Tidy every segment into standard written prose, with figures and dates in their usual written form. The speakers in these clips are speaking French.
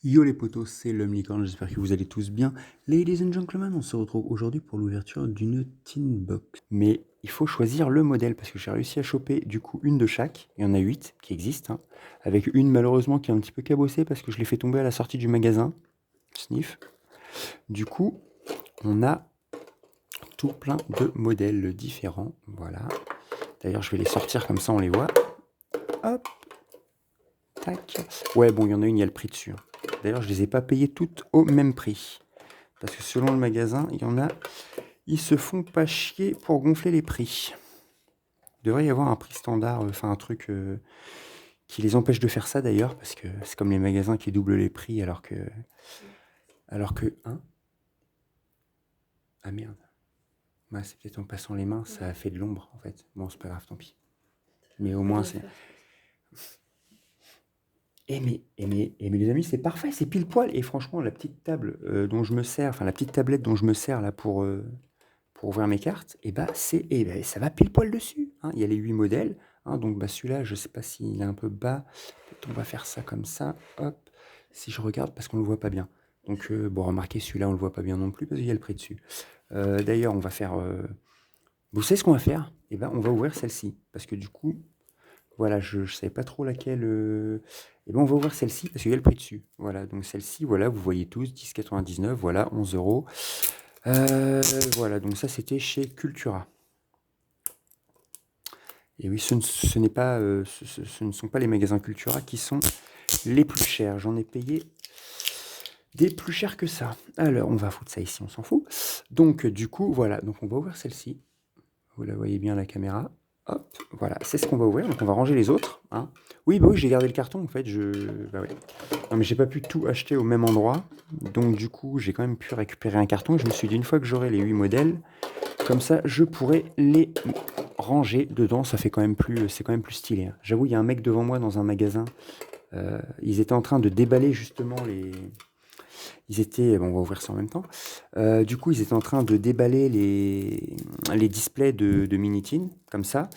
Yo les potos, c'est l'homme licorne, j'espère que vous allez tous bien. Ladies and gentlemen, on se retrouve aujourd'hui pour l'ouverture d'une tin box. Mais il faut choisir le modèle parce que j'ai réussi à choper du coup une de chaque. Il y en a 8 qui existent, hein, avec une malheureusement qui est un petit peu cabossée parce que je l'ai fait tomber à la sortie du magasin. Sniff. Du coup, on a tout plein de modèles différents. Voilà. D'ailleurs, je vais les sortir comme ça on les voit. Hop. Tac. Ouais, bon, il y en a une, il y a le prix dessus, hein. D'ailleurs, je les ai pas payées toutes au même prix. Parce que selon le magasin, il y en a, ils se font pas chier pour gonfler les prix. Il devrait y avoir un prix standard, enfin un truc qui les empêche de faire ça d'ailleurs, parce que c'est comme les magasins qui doublent les prix alors que... Hein. Ah merde. Ouais, c'est peut-être en passant les mains, ça a fait de l'ombre en fait. Bon, c'est pas grave, tant pis. Mais au moins c'est... mais les amis, c'est parfait, c'est pile poil. Et franchement, la petite table dont je me sers, enfin la petite tablette dont je me sers là pour ouvrir mes cartes, et bah ça va pile poil dessus, hein. Il y a les 8 modèles, hein, donc bah celui-là, je sais pas s'il est un peu bas. Peut-être on va faire ça comme ça, hop. Si je regarde, parce qu'on le voit pas bien. Donc bon, remarquez, celui-là, on le voit pas bien non plus parce qu'il y a le prix dessus. D'ailleurs, on va faire. Vous savez ce qu'on va faire? Et ben, on va ouvrir celle-ci parce que du coup, voilà, je savais pas trop laquelle. Et ben, on va ouvrir celle-ci parce qu'il y a le prix dessus. Voilà, donc celle-ci, voilà, vous voyez tous, 10,99, voilà, 11 euros. Voilà, donc ça c'était chez Cultura. Et oui, ce n'est pas, ce ne sont pas les magasins Cultura qui sont les plus chers. J'en ai payé des plus chers que ça. Alors, on va foutre ça ici, on s'en fout. Donc, du coup, voilà. Donc, on va ouvrir celle-ci. Vous la voyez bien à la caméra. Hop, voilà, c'est ce qu'on va ouvrir. Donc, on va ranger les autres, hein. Oui, bah oui, j'ai gardé le carton, en fait. Bah ouais. Non, mais j'ai pas pu tout acheter au même endroit. Donc, du coup, j'ai quand même pu récupérer un carton. Je me suis dit, une fois que j'aurai les 8 modèles, comme ça, je pourrais les ranger dedans. Ça fait quand même plus, c'est quand même plus stylé, hein. J'avoue, il y a un mec devant moi dans un magasin. Ils étaient en train de déballer justement les. Ils étaient, bon, on va ouvrir ça en même temps. Du coup, ils étaient en train de déballer les displays de Minitin, comme ça.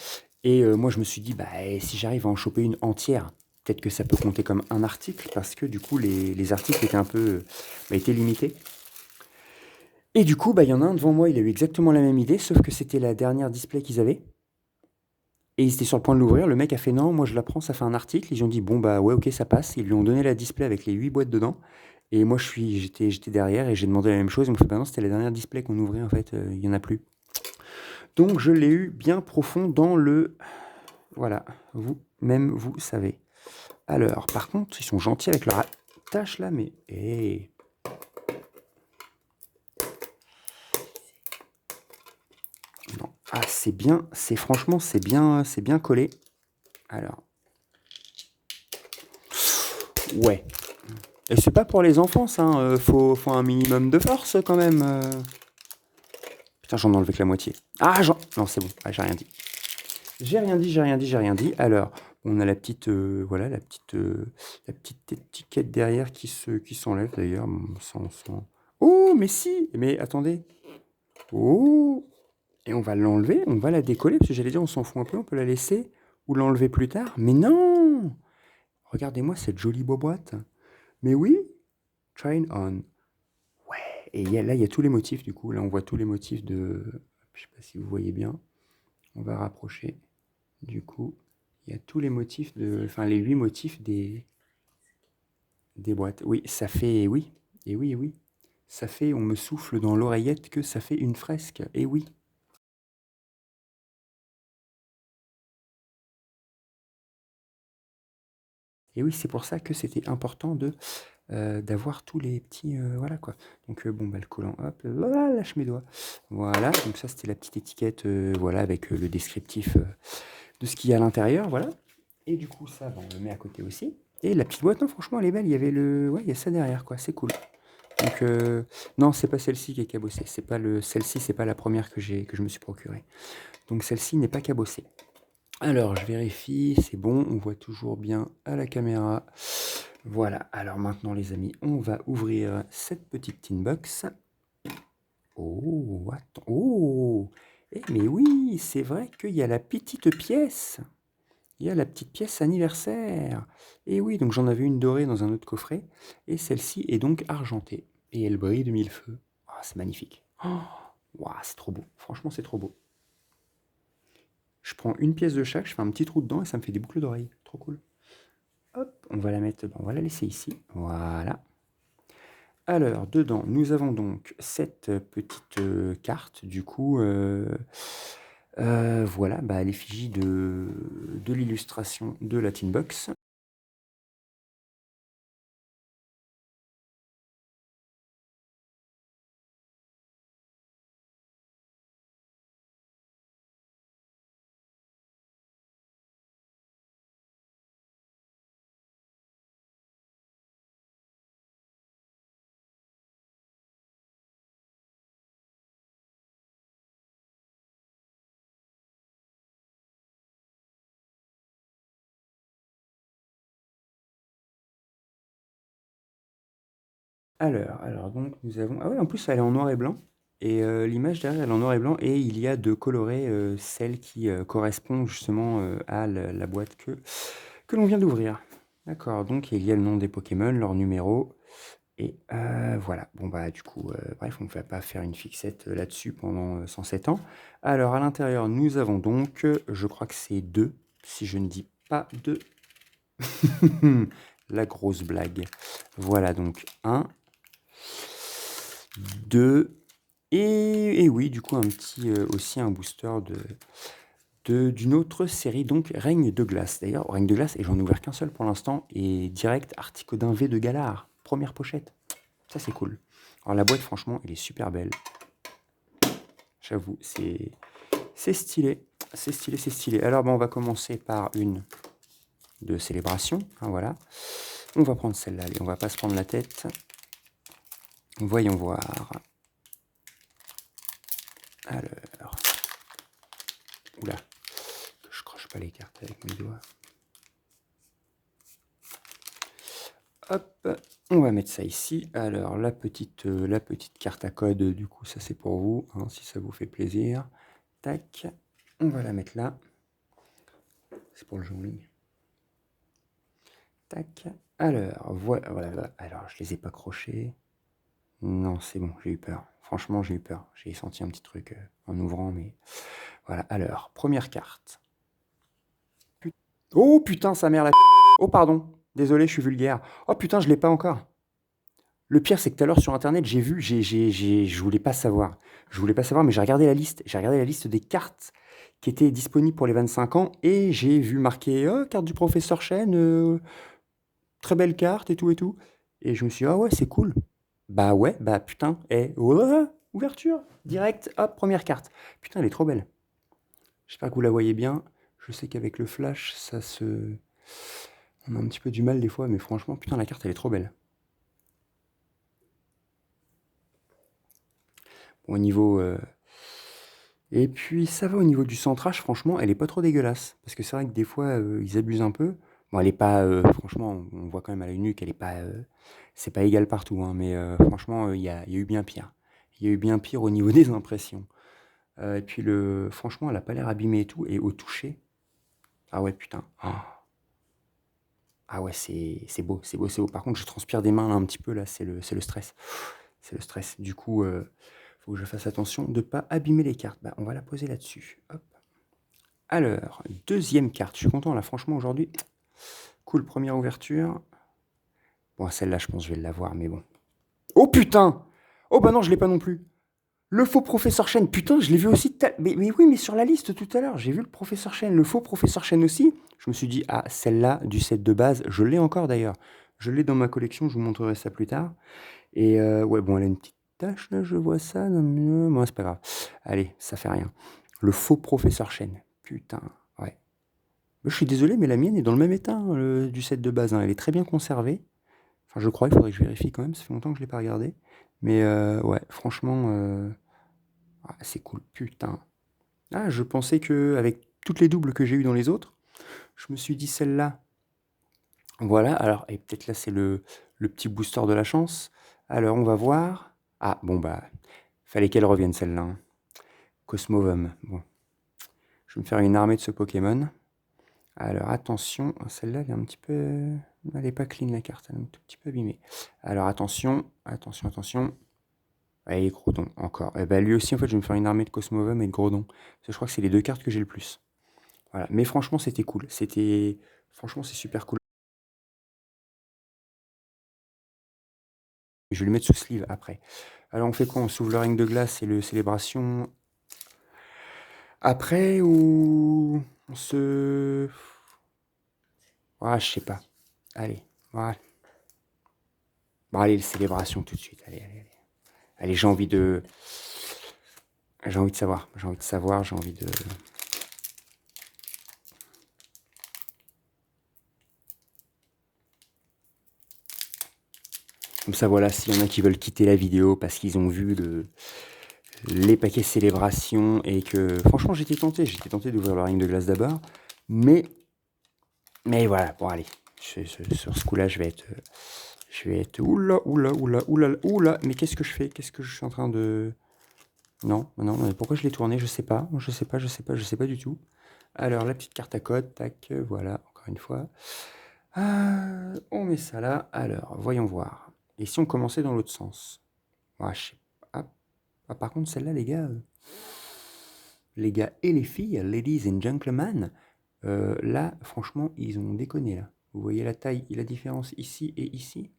Et moi, je me suis dit, bah, si j'arrive à en choper une entière, peut-être que ça peut compter comme un article, parce que du coup, les articles étaient un peu, étaient limités. Et du coup, bah, il y en a un devant moi, il a eu exactement la même idée, sauf que c'était la dernière display qu'ils avaient. Et ils étaient sur le point de l'ouvrir. Le mec a fait non, moi je la prends, ça fait un article. Ils ont dit bon, bah ouais, ok, ça passe. Ils lui ont donné la display avec les 8 boîtes dedans. Et moi j'étais derrière et j'ai demandé la même chose. Ils m'ont fait bah non, c'était la dernière display qu'on ouvrait en fait, il n'y en a plus. Donc je l'ai eu bien profond dans le. Voilà, vous-même vous savez. Alors, par contre, ils sont gentils avec leur tâche là, mais. Hey. Non. Ah, c'est bien, franchement, c'est bien collé. Alors. Ouais. Et c'est pas pour les enfants, ça, hein. Faut un minimum de force quand même. Putain, j'en ai enlevé que la moitié. Ah, non, c'est bon. Ah, j'ai rien dit. J'ai rien dit, j'ai rien dit, j'ai rien dit. Alors, on a la petite, voilà, la petite étiquette derrière qui s'enlève d'ailleurs. Bon, Oh, mais si. Mais attendez. Oh. Et on va l'enlever, on va la décoller parce que j'allais dire, on s'en fout un peu, on peut la laisser ou l'enlever plus tard. Mais non. Regardez-moi cette jolie boîte. Mais oui. Try on. Et là, il y a tous les motifs, du coup. Là, on voit tous les motifs de... Je sais pas si vous voyez bien. On va rapprocher. Du coup, il y a tous les motifs de... Enfin, les 8 motifs des boîtes. Oui, ça fait... Oui. Et oui, et oui. Ça fait... On me souffle dans l'oreillette que ça fait une fresque. Et oui. Et oui, c'est pour ça que c'était important d'avoir tous les petits... voilà, quoi. Donc, bon, bah, le collant, hop, lâche mes doigts. Voilà, donc ça, c'était la petite étiquette, voilà, avec le descriptif de ce qu'il y a à l'intérieur, voilà. Et du coup, ça, bah, on le met à côté aussi. Et la petite boîte, non, franchement, elle est belle. Il y avait le... Ouais, il y a ça derrière, quoi. C'est cool. Donc, non, c'est pas celle-ci qui est cabossée. Celle-ci, c'est pas la première que je me suis procurée. Donc, celle-ci n'est pas cabossée. Alors, je vérifie, c'est bon, on voit toujours bien à la caméra. Voilà, alors maintenant les amis, on va ouvrir cette petite tin box. Oh, attends, oh, mais oui, c'est vrai qu'il y a la petite pièce. il y a la petite pièce anniversaire. Et oui, donc j'en avais une dorée dans un autre coffret, et celle-ci est donc argentée. Et elle brille de mille feux. Ah, c'est magnifique. Oh, ouah, c'est trop beau. Franchement, c'est trop beau. Je prends une pièce de chaque, je fais un petit trou dedans et ça me fait des boucles d'oreilles. Trop cool. Hop, on va la mettre, on va la laisser ici. Voilà. Alors, dedans, nous avons donc cette petite carte, du coup, voilà, bah, à l'effigie de l'illustration de la Tin Box. Alors donc nous avons... Ah ouais, en plus elle est en noir et blanc. Et l'image derrière elle est en noir et blanc. Et il y a de colorer celle qui correspond justement à la boîte que l'on vient d'ouvrir. D'accord, donc il y a le nom des Pokémon, leur numéro. Et voilà, bon bah du coup, bref, on ne va pas faire une fixette là-dessus pendant 107 ans. Alors à l'intérieur, nous avons donc, je crois que c'est 2, si je ne dis pas de... La grosse blague. Voilà donc 1, 2, et oui, du coup un petit, aussi un booster d'une autre série, donc Règne de glace. D'ailleurs, Règne de glace, et j'en ai ouvert qu'un seul pour l'instant, et direct, Articodin V de Galard, première pochette. Ça c'est cool. Alors la boîte, franchement, elle est super belle. J'avoue, c'est stylé. C'est stylé, c'est stylé. Alors, on va commencer par une de célébration. Hein, voilà. On va prendre celle-là. Allez, on va pas se prendre la tête. Voyons voir. Alors. Oula. Que je croche pas les cartes avec mes doigts. Hop. On va mettre ça ici. Alors, la petite carte à code, du coup, ça c'est pour vous, hein, si ça vous fait plaisir. Tac. On va la mettre là. C'est pour le jeu en ligne. Tac. Alors, voilà. Alors, je les ai pas crochés. Non, c'est bon, j'ai eu peur. Franchement, j'ai eu peur. J'ai senti un petit truc en ouvrant, mais... Voilà, alors, première carte. Oh putain, sa mère la... Oh pardon, désolé, je suis vulgaire. Oh putain, je l'ai pas encore. Le pire, c'est que tout à l'heure sur Internet, j'ai vu, je voulais pas savoir. Je voulais pas savoir, mais j'ai regardé la liste. J'ai regardé la liste des cartes qui étaient disponibles pour les 25 ans, et j'ai vu marqué « Oh, carte du professeur Chen, très belle carte et tout et tout. » Et je me suis dit « Ah ouais, c'est cool. » Bah ouais, bah putain, ouverture, direct, hop, première carte. Putain, elle est trop belle. J'espère que vous la voyez bien. Je sais qu'avec le flash, ça se... On a un petit peu du mal des fois, mais franchement, putain, la carte, elle est trop belle. Bon, au niveau... Et puis, ça va au niveau du centrage, franchement, elle est pas trop dégueulasse. Parce que c'est vrai que des fois, ils abusent un peu. Bon, elle est pas... franchement, on voit quand même à l'œil nu qu'elle est pas... c'est pas égal partout, hein, mais franchement, il y a eu bien pire. Il y a eu bien pire au niveau des impressions. Et puis, franchement, elle a pas l'air abîmée et tout. Et au toucher... Ah ouais, putain. Ah ouais, c'est beau, c'est beau, c'est beau. Par contre, je transpire des mains là un petit peu, là, c'est le stress. C'est le stress. Du coup, faut que je fasse attention de ne pas abîmer les cartes. Bah, on va la poser là-dessus. Hop. Alors, deuxième carte. Je suis content, là, franchement, aujourd'hui. Cool, première ouverture. Bon, celle-là, je pense que je vais l'avoir, mais bon. Oh putain! Oh bah non, je l'ai pas non plus. Le faux professeur Chen, putain, je l'ai vu aussi. Mais oui, mais sur la liste tout à l'heure, j'ai vu le professeur Chen, le faux professeur Chen aussi. Je me suis dit, ah, celle-là, du set de base, je l'ai encore d'ailleurs. Je l'ai dans ma collection, je vous montrerai ça plus tard. Et ouais, bon, elle a une petite tache là, je vois ça. Non, mais moi, c'est pas grave. Allez, ça fait rien. Le faux professeur Chen, putain, ouais. Je suis désolé, mais la mienne est dans le même état hein, du set de base. Hein. Elle est très bien conservée. Enfin, je crois, il faudrait que je vérifie quand même, ça fait longtemps que je l'ai pas regardé. Mais ouais, franchement, c'est cool, putain. Ah, je pensais que avec toutes les doubles que j'ai eues dans les autres, je me suis dit celle-là. Voilà, alors, et peut-être là, c'est le petit booster de la chance. Alors, on va voir. Ah, bon, bah, fallait qu'elle revienne celle-là. Hein. Cosmovum. Bon. Je vais me faire une armée de ce Pokémon. Alors attention, celle-là elle est un petit peu... Elle n'est pas clean la carte, elle est un tout petit peu abîmée. Alors attention, attention, attention. Allez, Grodon, encore. Et bah lui aussi, en fait, je vais me faire une armée de Cosmovum et de Grodon. Parce que je crois que c'est les deux cartes que j'ai le plus. Voilà. Mais franchement, c'était cool. C'était... Franchement, c'est super cool. Je vais le mettre sous sleeve après. Alors, on fait quoi? On s'ouvre le ring de glace et le célébration après ou on se... Ah, je sais pas. Allez, voilà. Bon, allez, célébration tout de suite. Allez, allez, allez. Allez, j'ai envie de... J'ai envie de savoir. J'ai envie de savoir, j'ai envie de... Comme ça, voilà, s'il y en a qui veulent quitter la vidéo parce qu'ils ont vu les paquets célébration et que... Franchement, j'étais tenté d'ouvrir le ring de glace d'abord. Mais voilà, bon, allez. Sur ce coup-là, je vais être... Oula, oula, oula, oula, oula. Mais qu'est-ce que je fais? Qu'est-ce que je suis en train de... Non, non, mais pourquoi je l'ai tourné? Je sais pas. Je sais pas, je sais pas, je sais pas du tout. Alors, la petite carte à code, tac, voilà, encore une fois. On met ça là. Alors, voyons voir. Et si on commençait dans l'autre sens? Ah, je sais pas. Ah, par contre, celle-là, les gars et les filles, ladies and gentlemen, là, franchement, ils ont déconné, là. Vous voyez la taille et la différence ici et ici?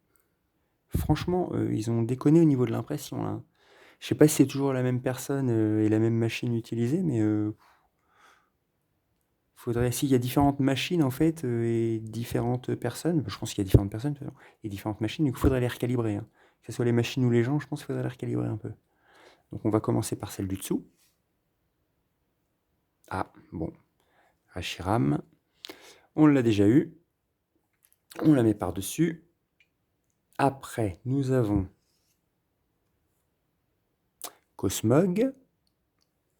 Franchement, ils ont déconné au niveau de l'impression, là. Je sais pas si c'est toujours la même personne et la même machine utilisée, mais faudrait... S'il y a différentes machines, en fait, et différentes personnes, je pense qu'il y a différentes personnes, de toute façon, et différentes machines, donc il faudrait les recalibrer, hein. Que ce soit les machines ou les gens, je pense qu'il faudrait les recalibrer un peu. Donc on va commencer par celle du dessous. Ah, bon, Hashiram. On l'a déjà eu. On la met par-dessus. Après, nous avons Cosmog.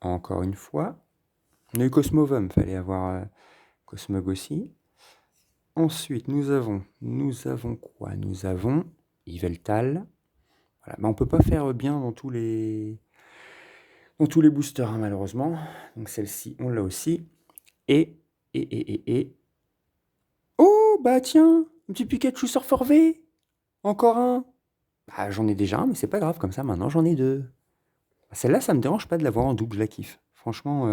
Encore une fois. On a eu Cosmovum, fallait avoir Cosmog aussi. Ensuite, nous avons quoi? Nous avons Yveltal. Voilà. Mais on peut pas faire bien dans tous les boosters, hein, malheureusement. Donc celle-ci, on l'a aussi. Et... Oh, bah tiens, un petit Pikachu Surfer V. Encore un. Bah, j'en ai déjà un, mais c'est pas grave, comme ça, maintenant j'en ai deux. Celle-là, ça me dérange pas de l'avoir en double, je la kiffe. Franchement,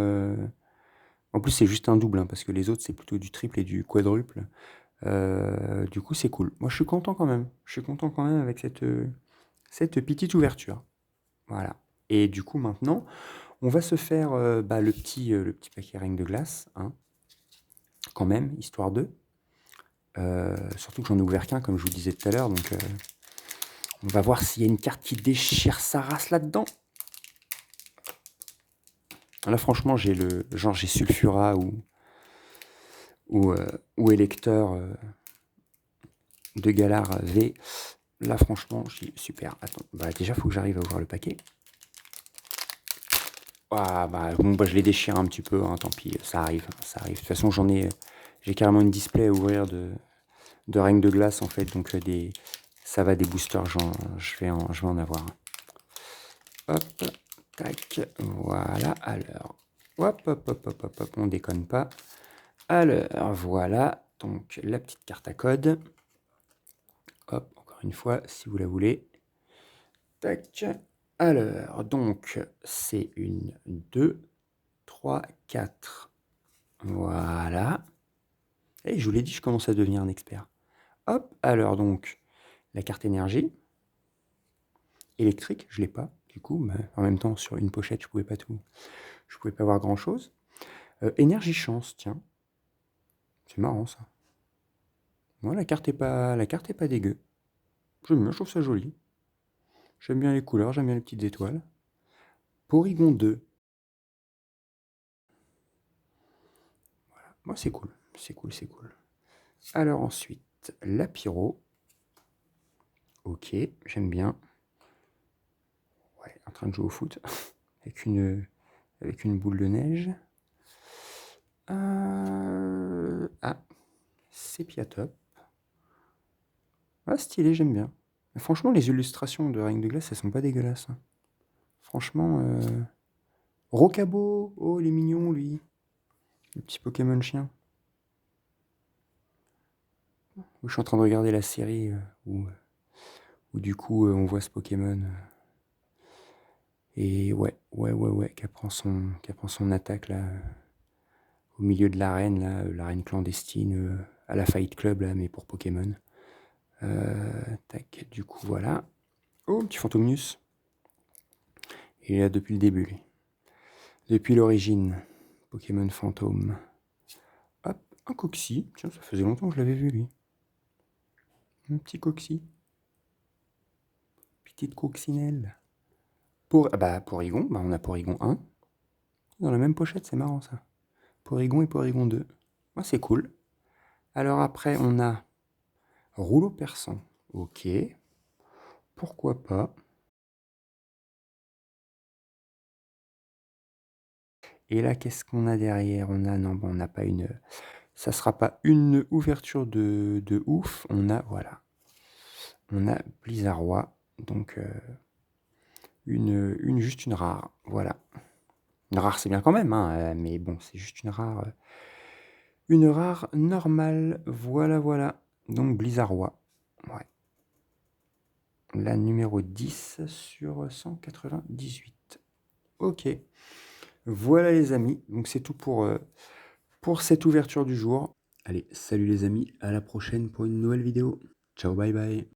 en plus c'est juste un double, hein, parce que les autres c'est plutôt du triple et du quadruple. Du coup, c'est cool. Moi, je suis content quand même. Je suis content quand même avec cette petite ouverture. Voilà. Et du coup, maintenant, on va se faire bah, le petit paquet ring de glace, hein, quand même, histoire de. Surtout que j'en ai ouvert qu'un, comme je vous disais tout à l'heure, donc on va voir s'il y a une carte qui déchire sa race là-dedans. Là, franchement, j'ai j'ai Sulfura ou Électeur de Galar V. Là, franchement, je dis super. Attends, bah, déjà, il faut que j'arrive à ouvrir le paquet. Ah, bah, bon, bah, je les déchire un petit peu, hein, tant pis, ça arrive, ça arrive. De toute façon, j'ai carrément une display à ouvrir de règne de glace, en fait, donc ça va des boosters, je vais en avoir. Hop, tac, voilà, alors, hop, hop, hop, hop, hop, hop, on déconne pas. Alors, voilà, donc la petite carte à code. Hop, encore une fois, si vous la voulez. Tac. Alors, donc, c'est une, 2, 3, 4. Voilà. Et je vous l'ai dit, je commence à devenir un expert. Hop, alors donc, la carte énergie. Électrique, je ne l'ai pas, du coup, mais en même temps, sur une pochette, je pouvais pas tout. Je pouvais pas voir grand-chose. Énergie chance, tiens. C'est marrant, ça. Moi, la carte est pas dégueu. J'aime bien, je trouve ça joli. J'aime bien les couleurs, j'aime bien les petites étoiles. Porygon 2. Voilà, moi, c'est cool. C'est cool, c'est cool. Alors ensuite, la pyro. Ok, j'aime bien. Ouais, en train de jouer au foot avec une boule de neige. Ah, Sepia Top. Ah, stylé, j'aime bien. Mais franchement, les illustrations de Règne de Glace, elles sont pas dégueulasses, hein. Franchement, Rocabo, oh, il est mignon, lui. Le petit Pokémon chien. Je suis en train de regarder la série où du coup on voit ce Pokémon. Et ouais, qui apprend son attaque là, au milieu de l'arène, là, l'arène clandestine, à la Fight Club, là, mais pour Pokémon. Tac, du coup, voilà. Oh, petit Fantomius. Il est là depuis le début, lui. Depuis l'origine. Pokémon fantôme. Hop, un Coxy. Tiens, ça faisait longtemps que je l'avais vu, lui. Un petit Coxy. Petite Coccinelle. Porygon, on a Porygon 1. Dans la même pochette, c'est marrant, ça. Porygon et Porygon 2. Ah, c'est cool. Alors après, on a rouleau perçant. Ok. Pourquoi pas. Et là, qu'est-ce qu'on a derrière? On a, non, bon, on n'a pas une... Ça sera pas une ouverture de ouf. On a, voilà. On a Blizzardroid. Donc, juste une rare. Voilà. Une rare, c'est bien quand même, hein, mais bon, c'est juste une rare. Une rare normale. Voilà. Donc, Blizzardroid. Ouais. La numéro 10 sur 198. Ok. Voilà les amis. Donc, c'est tout pour cette ouverture du jour. Allez, salut les amis, à la prochaine pour une nouvelle vidéo. Ciao, bye bye.